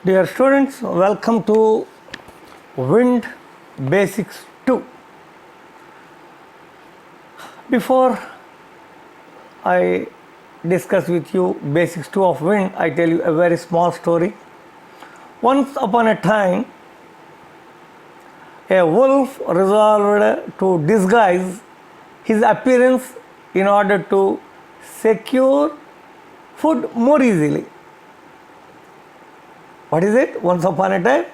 Dear students, welcome to Wind Basics 2. Before I discuss with you Basics 2 of wind, I tell you a very small story. Once upon a time, a wolf resolved to disguise his appearance in order to secure food more easily. What is it? Once upon a time,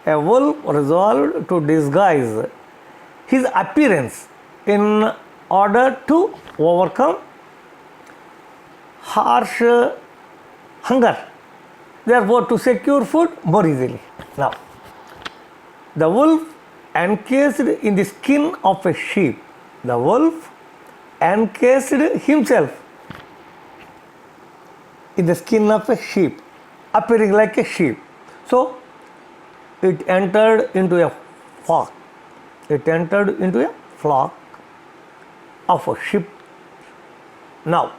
a wolf resolved to disguise his appearance in order to overcome harsh hunger, therefore to secure food more easily. Now, the wolf encased in the skin of a sheep. The wolf encased himself in the skin of a sheep, appearing like a sheep. So, it entered into a flock. It entered into a flock of a sheep. Now,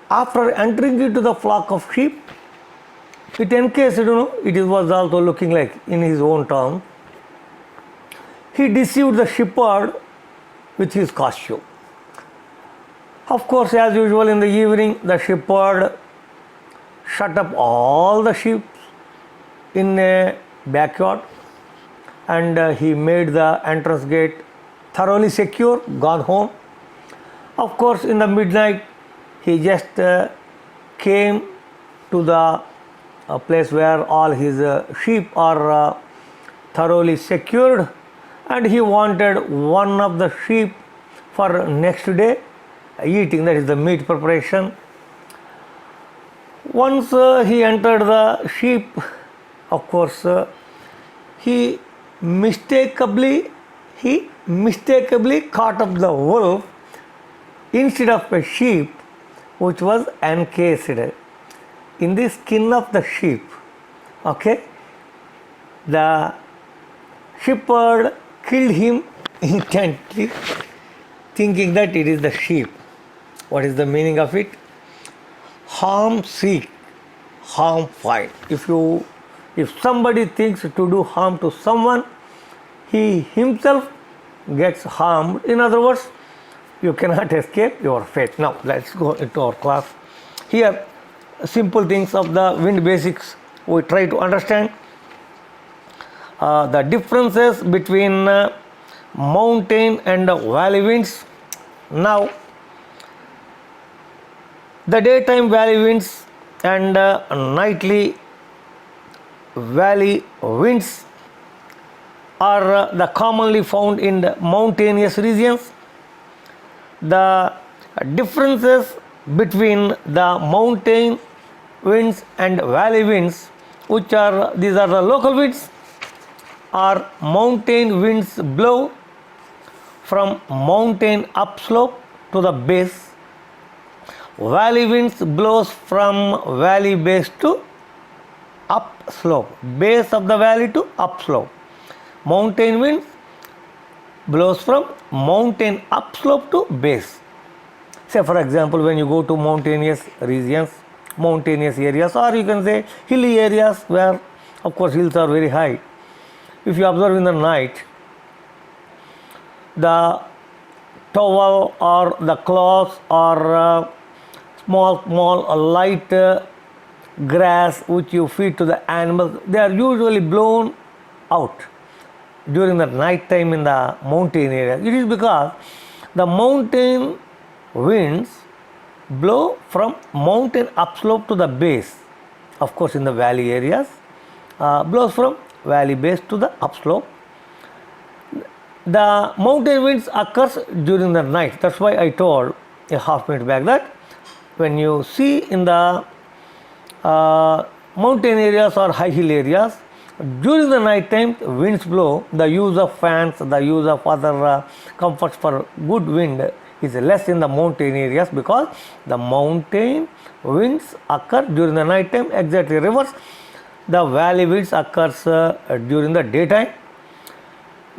after entering into the flock of sheep, it encased, it was also looking like in his own term. He deceived the shepherd with his costume. Of course, as usual in the evening, the shepherd shut up all the sheep in a backyard and he made the entrance gate thoroughly secure, gone home. Of course, in the midnight, he just came to the place where all his sheep are thoroughly secured, and he wanted one of the sheep for next day eating, that is the meat preparation. Once he entered the sheep, of course, he mistakenly caught up the wolf instead of a sheep which was encased in the skin of the sheep. Okay, the shepherd killed him instantly, thinking that it is the sheep. What is the meaning of it? Harm seek, harm find. If somebody thinks to do harm to someone, he himself gets harmed. In other words, you cannot escape your fate. Now let's go into our class. Here, simple things of the wind basics we try to understand. The differences between mountain and valley winds. Now, the daytime valley winds and nightly valley winds are the commonly found in the mountainous regions. The differences between the mountain winds and valley winds, these are the local winds, are mountain winds blow from mountain upslope to the base. Valley winds blows from valley base to upslope, base of the valley to upslope. Mountain winds blows from mountain upslope to base. Say for example, when you go to mountainous regions, mountainous areas, or you can say hilly areas where of course hills are very high. If you observe in the night, the towel or the cloths or small light grass which you feed to the animals, they are usually blown out during the night time in the mountain area. It is because the mountain winds blow from mountain upslope to the base. Of course, in the valley areas, blows from valley base to the upslope. The mountain winds occurs during the night. That's why I told a half minute back that when you see in the mountain areas or high hill areas, during the night time winds blow, the use of fans, the use of other comforts for good wind is less in the mountain areas because the mountain winds occur during the night time. Exactly reverse, the valley winds occurs during the daytime.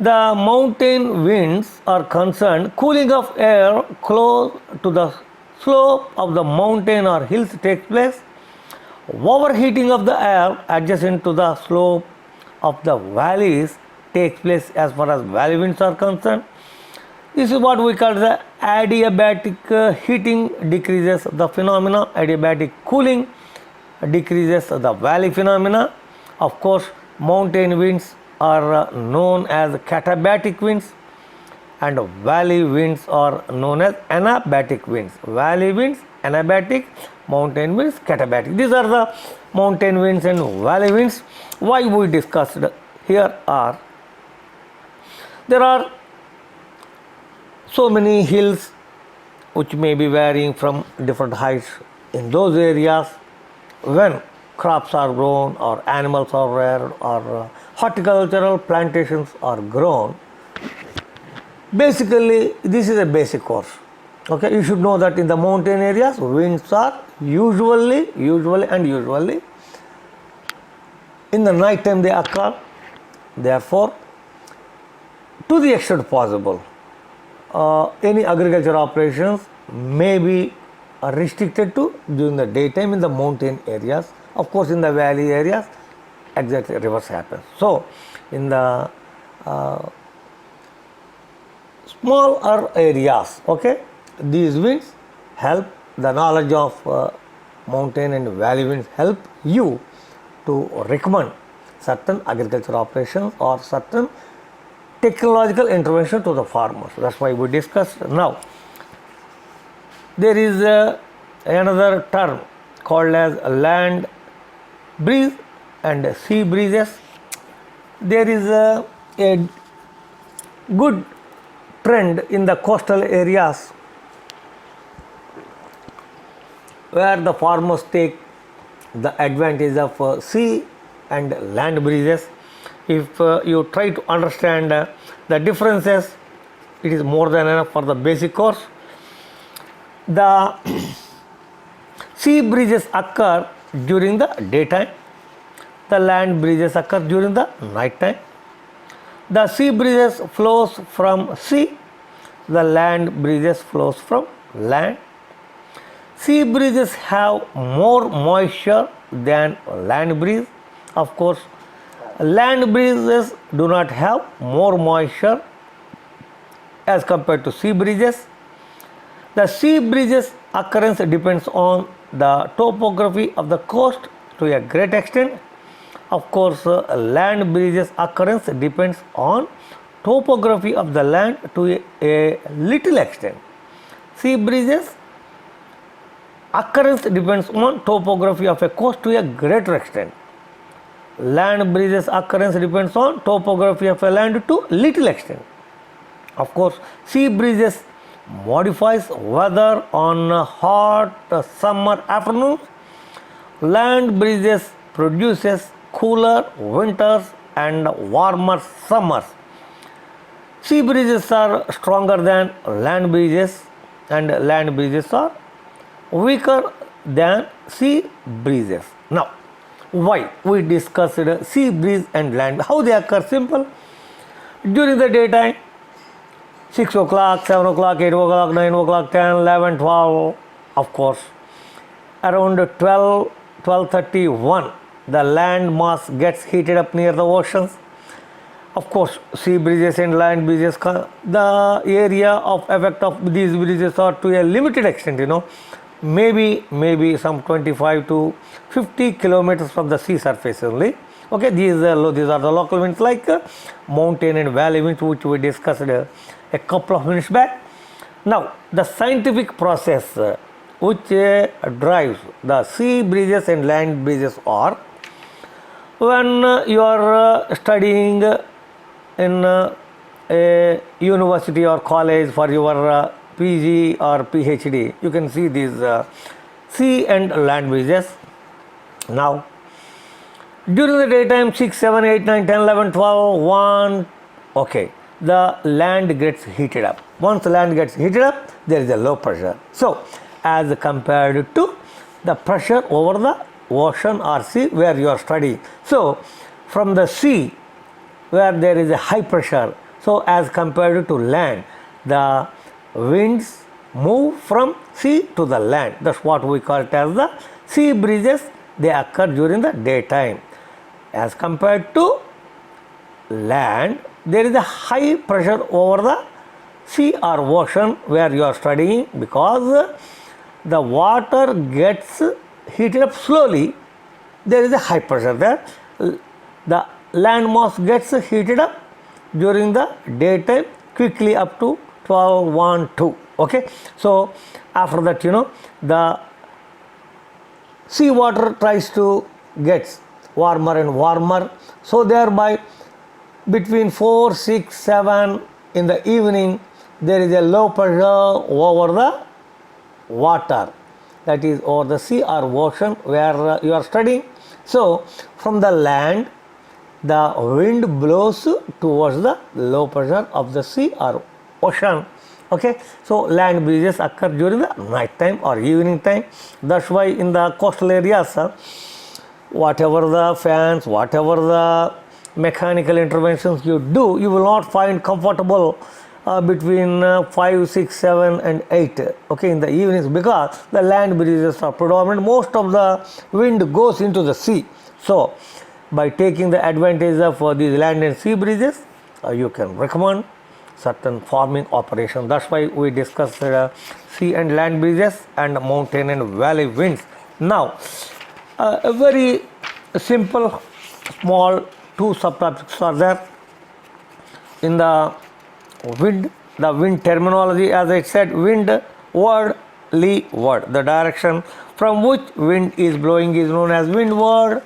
The mountain winds are concerned cooling of air close to the slope of the mountain or hills takes place, Overheating of the air adjacent to the slope of the valleys takes place as far as valley winds are concerned. This is what we call the adiabatic heating decreases the phenomena, adiabatic cooling decreases the valley phenomena. Of course, mountain winds are known as katabatic winds and valley winds are known as anabatic winds. Valley winds, anabatic, mountain winds, katabatic. These are the mountain winds and valley winds. Why we discussed here are, there are so many hills which may be varying from different heights in those areas when crops are grown or animals are reared or horticultural plantations are grown. Basically, this is a basic course. Okay, you should know that in the mountain areas, winds are usually in the night time they occur. Therefore, to the extent possible, any agriculture operations may be restricted to during the daytime in the mountain areas. Of course, in the valley areas, exactly reverse happens. So, in the smaller areas, okay, these winds help, the knowledge of mountain and valley winds help you to recommend certain agriculture operations or certain technological intervention to the farmers. That's why we discussed. Now, there is another term called as land breeze and sea breezes. There is a good trend in the coastal areas where the farmers take the advantage of sea and land breezes. If you try to understand the differences, it is more than enough for the basic course. The sea breezes occur during the daytime, the land breezes occur during the night time. The sea breezes flows from sea, the land breezes flows from land. Sea breezes have more moisture than land breeze. Of course, land breezes do not have more moisture as compared to sea breezes. The sea breezes occurrence depends on the topography of the coast to a great extent. Of course, land breezes occurrence depends on topography of the land to a little extent. Sea breezes occurrence depends on topography of a coast to a greater extent. Land breezes occurrence depends on topography of a land to little extent. Of course, sea breezes modifies weather on hot summer afternoons. Land breezes produces cooler winters and warmer summers. Sea breezes are stronger than land breezes and land breezes are weaker than sea breezes. Now, why we discussed sea breeze and land, how they occur? Simple. During the daytime, 6 o'clock, 7 o'clock, 8 o'clock, 9 o'clock, 10, 11, 12, of course, around 12, 12:31, the land mass gets heated up near the oceans. Of course, sea breezes and land breezes, the area of effect of these breezes are to a limited extent, maybe some 25 to 50 kilometers from the sea surface only. Okay, these are the local winds like mountain and valley winds, which we discussed a couple of minutes back. Now, the scientific process which drives the sea breezes and land breezes are, when you are studying in a university or college for your PG or PhD, you can see these sea and land breezes. Now, during the daytime, 6, 7, 8, 9, 10, 11, 12, 1, okay, the land gets heated up. Once the land gets heated up, there is a low pressure. So, as compared to the pressure over the ocean or sea where you are studying. So, from the sea where there is a high pressure, so as compared to land, the winds move from sea to the land. That's what we call it as the sea breezes, they occur during the daytime. As compared to land, there is a high pressure over the sea or ocean where you are studying, because the water gets heated up slowly. There is a high pressure there. The land mass gets heated up during the daytime quickly up to 12, 1, 2. Okay. So after that, the sea water tries to get warmer and warmer. So thereby between 4, 6, 7 in the evening, there is a low pressure over the water, that is over the sea or ocean where you are studying. So from the land, the wind blows towards the low pressure of the sea or ocean. Okay, so land breezes occur during the night time or evening time. That's why in the coastal areas, whatever the fans, whatever the mechanical interventions you do, you will not find comfortable between 5, 6, 7 and 8, okay, in the evenings, because the land breezes are predominant. Most of the wind goes into the sea. So by taking the advantage of these land and sea breezes, you can recommend certain farming operation. That's why we discussed sea and land breezes and mountain and valley winds. Now a very simple small two subtopics are there in the wind. The wind terminology, as I said, wind word, leeward. The direction from which wind is blowing is known as windward.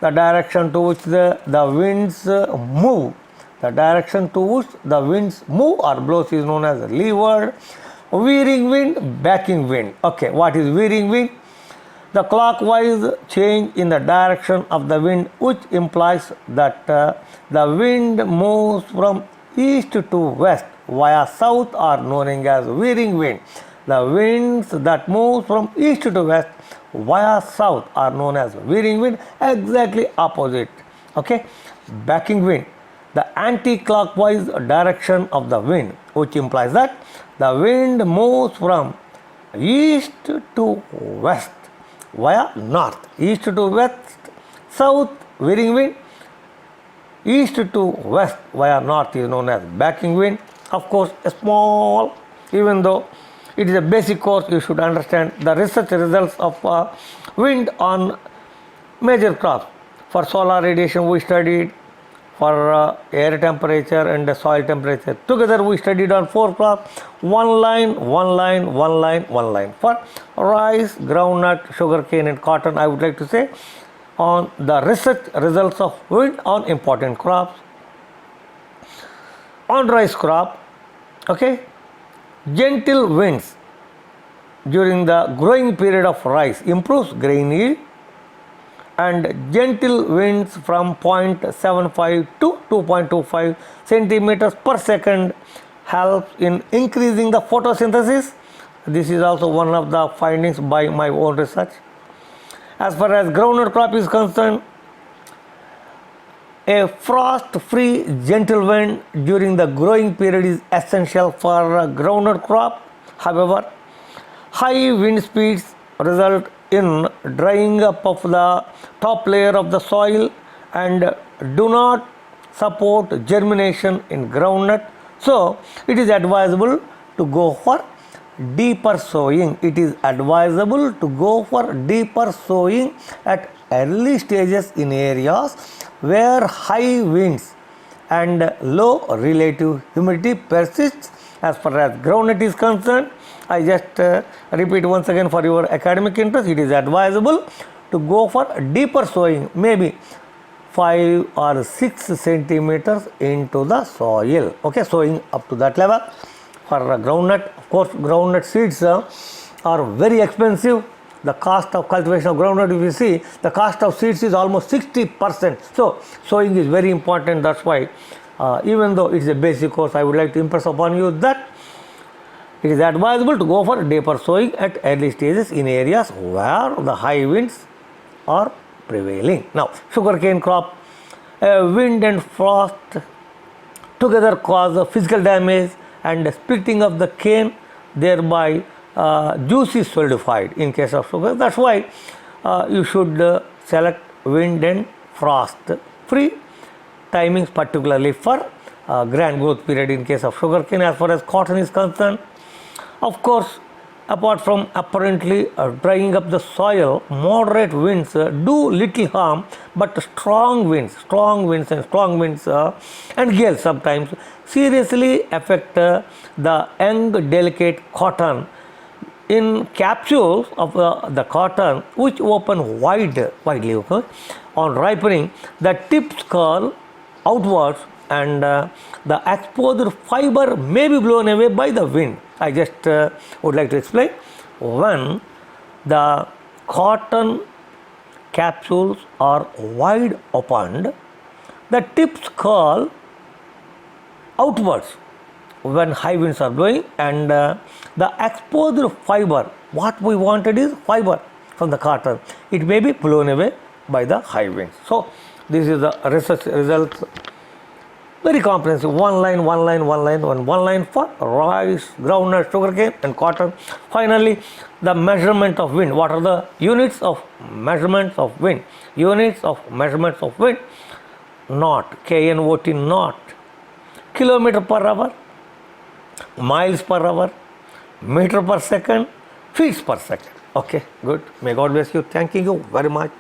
The direction to which the winds move, the direction to which the winds move or blows is known as leeward. Veering wind, backing wind. Okay, what is veering wind? The clockwise change in the direction of the wind, which implies that the wind moves from east to west via south, are known as veering wind. The winds that move from east to west via south are known as veering wind. Exactly opposite. Okay, backing wind, the anti-clockwise direction of the wind, which implies that the wind moves from east to west via north. East to west, south, veering wind. East to west via north is known as backing wind. Of course, a small, even though it is a basic course, you should understand the research results of wind on major crops. For solar radiation we studied, for air temperature and soil temperature. Together we studied on 4 crops, one line. For rice, groundnut, sugarcane and cotton, I would like to say on the research results of wind on important crops. On rice crop, okay, gentle winds during the growing period of rice improves grain yield, and gentle winds from 0.75 to 2.25 centimeters per second helps in increasing the photosynthesis. This is also one of the findings by my own research. As far as groundnut crop is concerned, a frost-free gentle wind during the growing period is essential for groundnut crop. However, high wind speeds result in drying up of the top layer of the soil and do not support germination in groundnut. So, it is advisable to go for deeper sowing. It is advisable to go for deeper sowing at early stages in areas where high winds and low relative humidity persists. As far as groundnut is concerned, I just repeat once again for your academic interest, it is advisable to go for deeper sowing, maybe 5 or 6 centimeters into the soil. Okay, sowing up to that level. For groundnut, of course, groundnut seeds are very expensive. The cost of cultivation of groundnut, if you see, the cost of seeds is almost 60%. So, sowing is very important. That's why, even though it is a basic course, I would like to impress upon you that it is advisable to go for deeper sowing at early stages in areas where the high winds are prevailing. Now, sugarcane crop, wind and frost together cause physical damage and splitting of the cane, thereby juice is solidified in case of sugar. That's why you should select wind and frost free timings, particularly for grand growth period in case of sugarcane. As far as cotton is concerned, of course, apart from apparently drying up the soil, moderate winds do little harm, but strong winds and gales sometimes seriously affect the young delicate cotton. In capsules of the cotton, which open widely, okay, on ripening, the tips curl outwards and the exposed fiber may be blown away by the wind. I just would like to explain. When the cotton capsules are wide opened, the tips curl outwards when high winds are blowing, and the exposed fiber, what we wanted is fiber from the cotton, it may be blown away by the high winds. So this is the research results, very comprehensive, one line for rice, groundnut, sugarcane and cotton. Finally, the measurement of wind. What are the units of measurements of wind? Units of measurements of wind: knot, KNOT, knot, kilometer per hour, miles per hour, meter per second, feet per second. Okay, good. May God bless you. Thank you very much.